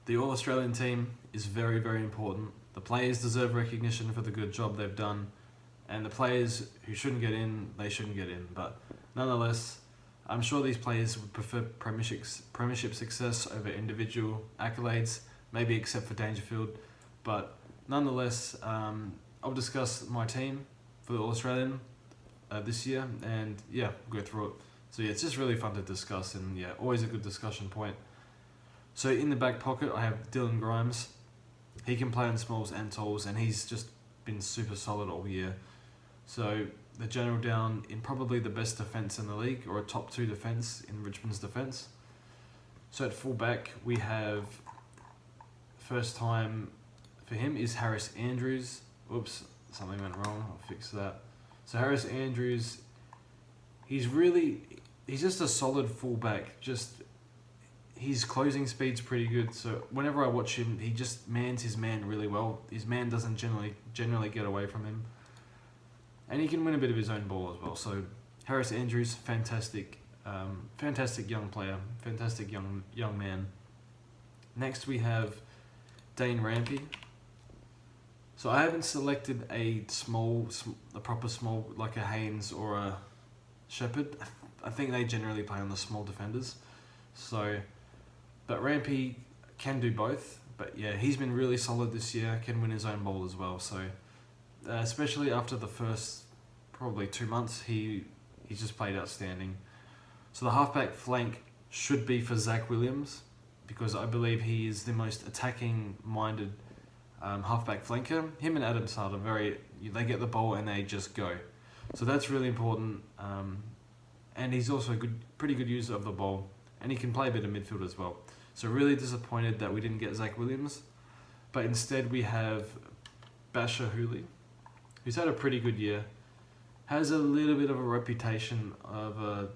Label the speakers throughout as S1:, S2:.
S1: The All-Australian team is very, very important. The players deserve recognition for the good job they've done, and the players who shouldn't get in, they shouldn't get in. But nonetheless, I'm sure these players would prefer premiership success over individual accolades, maybe except for Dangerfield. But nonetheless, I'll discuss my team for the All-Australian this year, and yeah, go through it. So yeah, it's just really fun to discuss, and yeah, always a good discussion point. So in the back pocket, I have Dylan Grimes. He can play on smalls and talls, and he's just been super solid all year. So the general down in probably the best defence in the league, or a top 2 defence in Richmond's defence. So at full back, we have, first time for him is Harris Andrews. Oops, something went wrong, I'll fix that. So Harris Andrews, he's just a solid fullback. His closing speed's pretty good. So whenever I watch him, he just mans his man really well. His man doesn't generally get away from him, and he can win a bit of his own ball as well. So Harris Andrews, fantastic young player, fantastic young man. Next we have Dane Rampy. So I haven't selected a proper small like a Haynes or a Shepherd. I think they generally play on the small defenders. But Rampy can do both. But yeah, he's been really solid this year, can win his own ball as well. So especially after the first probably 2 months, he's just played outstanding. So the halfback flank should be for Zach Williams, because I believe he is the most attacking-minded halfback flanker. Him and Adam Sard they get the ball and they just go. So that's really important. And he's also a pretty good user of the ball, and he can play a bit of midfield as well. So really disappointed that we didn't get Zach Williams, but instead we have Basher Hooley, who's had a pretty good year, has a little bit of a reputation of a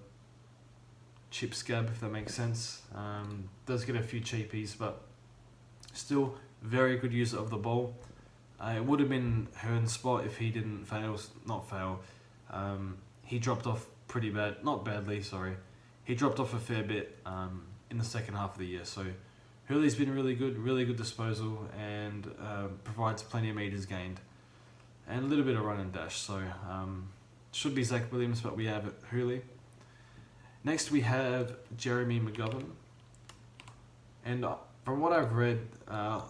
S1: chip scab, if that makes sense. Does get a few cheapies, but still very good user of the ball. It would have been Hearn's spot if he didn't fail. He dropped off pretty bad, not badly, sorry. He dropped off a fair bit in the second half of the year. So Hooley's been really good disposal, and provides plenty of meters gained and a little bit of run and dash. So should be Zach Williams, but we have Hooley. Next we have Jeremy Mcgovern, and from what I've read, a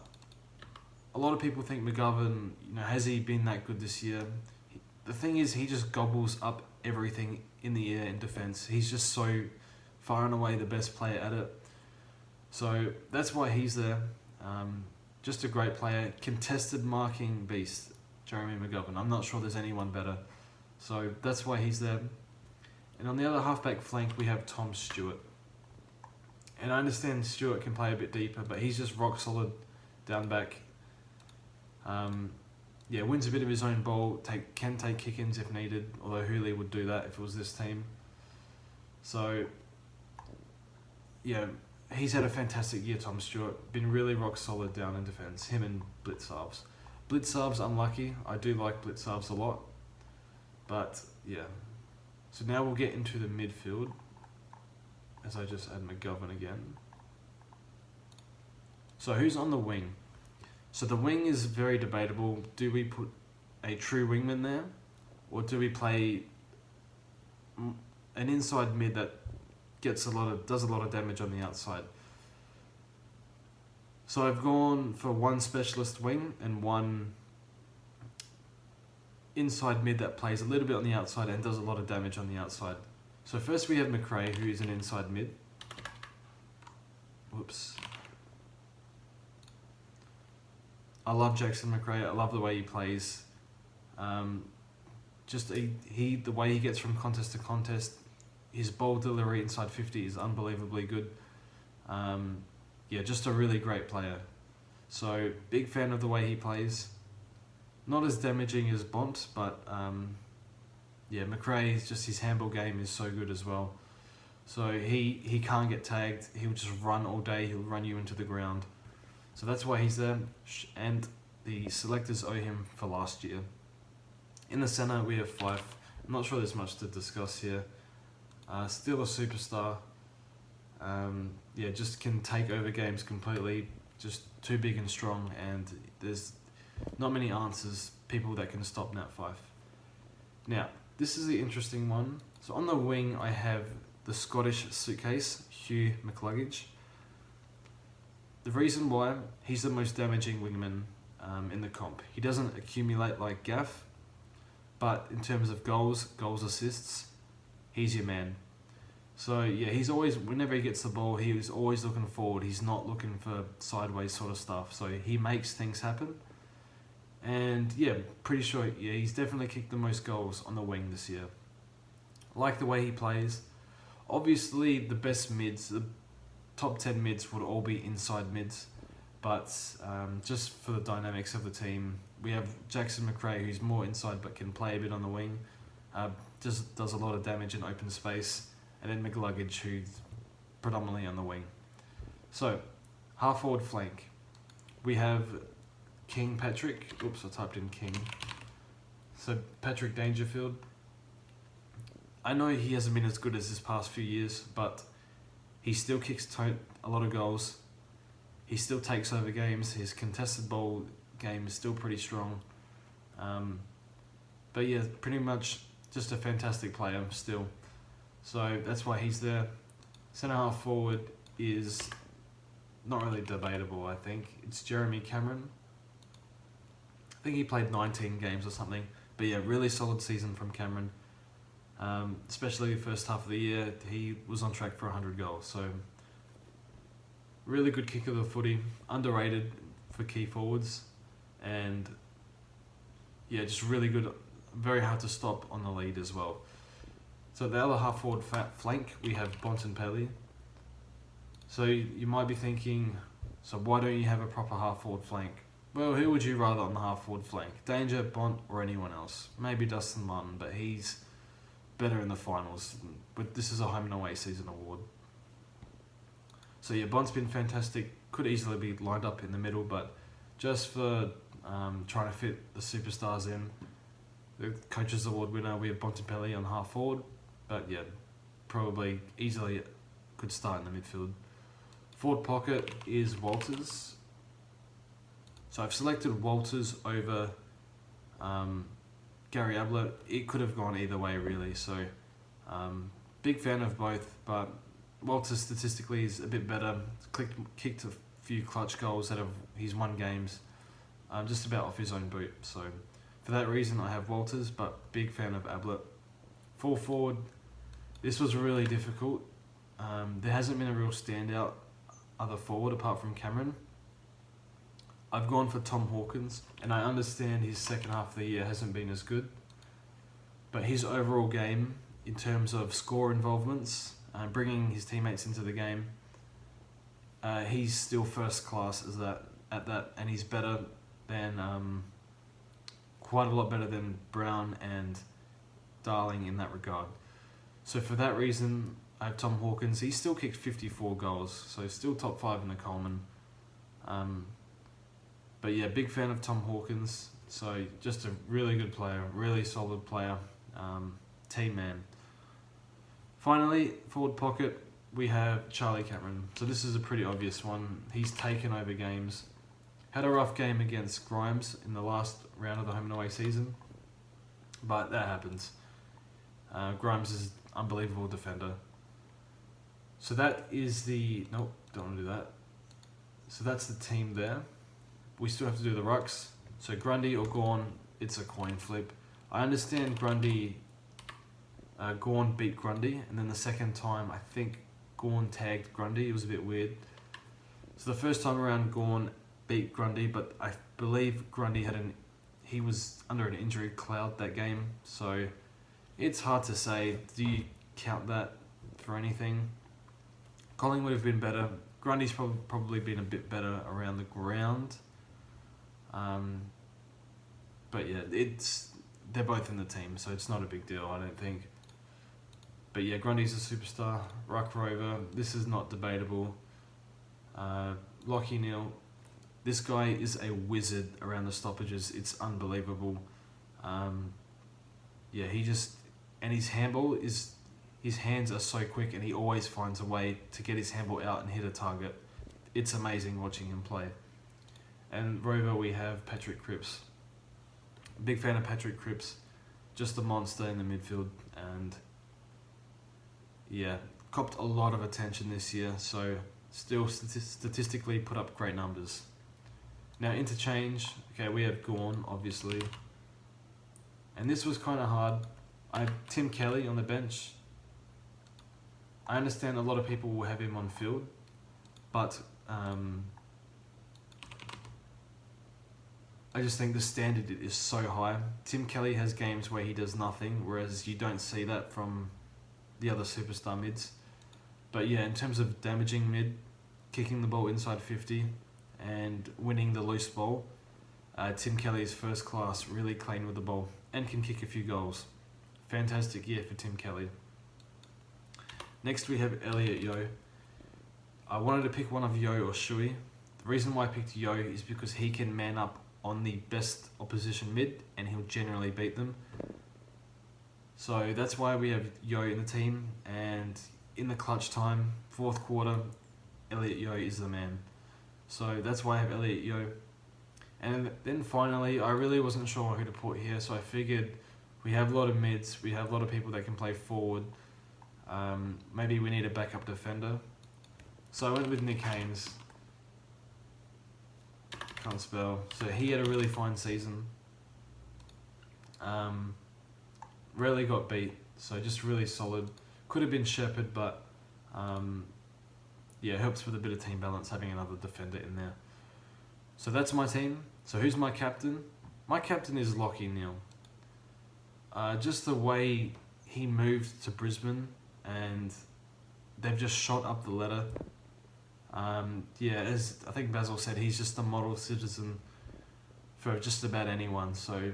S1: lot of people think Mcgovern, has he been that good this year? The thing is, he just gobbles up everything in the air in defence. He's just so far and away the best player at it. So that's why he's there. Just a great player, contested marking beast, Jeremy Mcgovern. I'm not sure there's anyone better. So that's why he's there. And on the other halfback flank, we have Tom Stewart. And I understand Stewart can play a bit deeper, but he's just rock solid down back. Wins a bit of his own ball, can take kick-ins if needed, although Hooley would do that if it was this team. So, yeah, he's had a fantastic year, Tom Stewart. Been really rock solid down in defence, him and Blitzarves. Blitzarves, unlucky. I do like Blitzarves a lot. But, yeah. So now we'll get into the midfield, as I just add Mcgovern again. So who's on the wing? So the wing is very debatable. Do we put a true wingman there, or do we play an inside mid that does a lot of damage on the outside? So I've gone for one specialist wing and one inside mid that plays a little bit on the outside and does a lot of damage on the outside. So first we have McRae, who is an inside mid. Whoops. I love Jackson McRae. I love the way he plays. The way he gets from contest to contest, his ball delivery inside 50 is unbelievably good. Just a really great player. So big fan of the way he plays. Not as damaging as Bont, but McRae, his handball game is so good as well. So he can't get tagged. He'll just run all day. He'll run you into the ground. So that's why he's there, and the selectors owe him for last year. In the centre, we have Fife. I'm not sure there's much to discuss here. Still a superstar. Just can take over games completely. just too big and strong, and there's not many answers, people that can stop Nat Fyfe. Now, this is the interesting one. So on the wing, I have the Scottish suitcase, Hugh McCluggage. The reason why, he's the most damaging wingman in the comp. He doesn't accumulate like Gaff, but in terms of goals, assists, he's your man. So yeah, he's always, whenever he gets the ball, he's always looking forward. He's not looking for sideways sort of stuff. So he makes things happen. And yeah, pretty sure, yeah, he's definitely kicked the most goals on the wing this year. Like the way he plays. Obviously, the best mids, the top 10 mids would all be inside mids. But just for the dynamics of the team, we have Jackson McRae, who's more inside but can play a bit on the wing. Just does a lot of damage in open space. And then McCluggage, who's predominantly on the wing. So, half forward flank. We have King Patrick. Oops, I typed in King. So, Patrick Dangerfield. I know he hasn't been as good as his past few years, but he still kicks a lot of goals. He still takes over games. His contested ball game is still pretty strong. But yeah, pretty much just a fantastic player still. So that's why he's there. Centre half forward is not really debatable, I think. It's Jeremy Cameron. I think he played 19 games or something. But yeah, really solid season from Cameron. Especially the first half of the year, he was on track for 100 goals. So really good kick of the footy. Underrated for key forwards. And yeah, just really good. Very hard to stop on the lead as well. So the other half forward flank, we have Bontempelli. So you might be thinking, so why don't you have a proper half forward flank? Well, who would you rather on the half forward flank? Danger, Bont, or anyone else? Maybe Dustin Martin, but he's better in the finals. But this is a home and away season award. So yeah, Bont's been fantastic. Could easily be lined up in the middle, but just for trying to fit the superstars in, the Coaches Award winner, we have Bontempelli on half forward. But yeah, probably easily could start in the midfield. Forward pocket is Walters. So I've selected Walters over Gary Ablett. It could have gone either way really. So big fan of both, but Walters statistically is a bit better. Kicked a few clutch goals out of his won games, just about off his own boot. So for that reason, I have Walters, but big fan of Ablett. Full forward, this was really difficult. There hasn't been a real standout other forward apart from Cameron. I've gone for Tom Hawkins, and I understand his second half of the year hasn't been as good, but his overall game, in terms of score involvements, bringing his teammates into the game, he's still first class at that, and he's better than quite a lot better than Brown and Darling in that regard. So for that reason, I have Tom Hawkins. He still kicked 54 goals, so still top 5 in the Coleman. But yeah, big fan of Tom Hawkins. So just a really good player, really solid player, team man. Finally, forward pocket, we have Charlie Cameron. So this is a pretty obvious one. He's taken over games. Had a rough game against Grimes in the last round of the home and away season, but that happens. Grimes is an unbelievable defender. So that is the... Nope, don't want to do that. So that's the team there. We still have to do the rucks. So Grundy or Gawn, it's a coin flip. I understand Gawn beat Grundy, and then the second time I think Gawn tagged Grundy. It was a bit weird. So the first time around, Gawn beat Grundy, but I believe Grundy he was under an injury cloud that game, so it's hard to say. Do you count that for anything? Collingwood have been better. Grundy's probably been a bit better around the ground. But yeah, they're both in the team, so it's not a big deal, I don't think. But yeah, Grundy's a superstar. Ruck Rover, this is not debatable. Lachie Neale, this guy is a wizard around the stoppages. It's unbelievable. Yeah, and his handball his hands are so quick, and he always finds a way to get his handball out and hit a target. it's amazing watching him play. And Rover, we have Patrick Crypts. Big fan of Patrick Crypts. Just a monster in the midfield. And yeah, copped a lot of attention this year. So still statistically put up great numbers. Now interchange. Okay, we have Gorn, obviously. And this was kind of hard. I have Tim Kelly on the bench. I understand a lot of people will have him on field. But I just think the standard is so high. Tim Kelly has games where he does nothing, whereas you don't see that from the other superstar mids. But yeah, in terms of damaging mid, kicking the ball inside 50 and winning the loose ball, Tim Kelly is first class, really clean with the ball and can kick a few goals. Fantastic year for Tim Kelly. Next we have Elliot Yeo. I wanted to pick one of Yeo or Shui. The reason why I picked Yeo is because he can man up on the best opposition mid and he'll generally beat them. So that's why we have Yeo in the team, and in the clutch time, fourth quarter, Elliot Yeo is the man. So that's why I have Elliot Yeo. And then finally, I really wasn't sure who to put here, so I figured we have a lot of mids, we have a lot of people that can play forward. Maybe we need a backup defender. So I went with Nick Haynes. Can't spell. So he had a really fine season. Rarely got beat, so just really solid. Could have been Shepherd, but yeah, helps with a bit of team balance having another defender in there. So that's my team. So who's my captain? My captain is Lachie Neale. Just the way he moved to Brisbane and they've just shot up the ladder. Yeah, as I think Basil said, he's just a model citizen for just about anyone. So,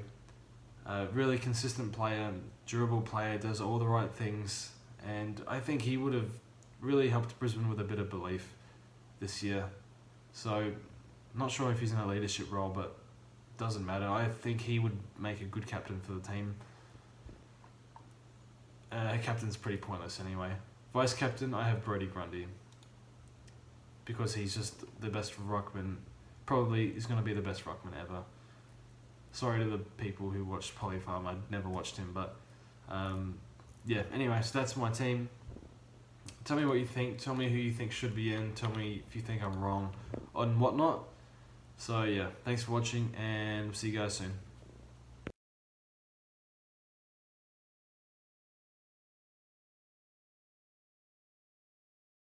S1: really consistent player, durable player, does all the right things, and I think he would have really helped Brisbane with a bit of belief this year. So, not sure if he's in a leadership role, but doesn't matter. I think he would make a good captain for the team. Captain's pretty pointless anyway. Vice captain, I have Brodie Grundy, because he's just the best ruckman. Probably is going to be the best ruckman ever. Sorry to the people who watched Polyfarm, I never watched him, but yeah, anyway, so that's my team. Tell me what you think, tell me who you think should be in, tell me if you think I'm wrong on whatnot. So yeah, thanks for watching and see you guys soon.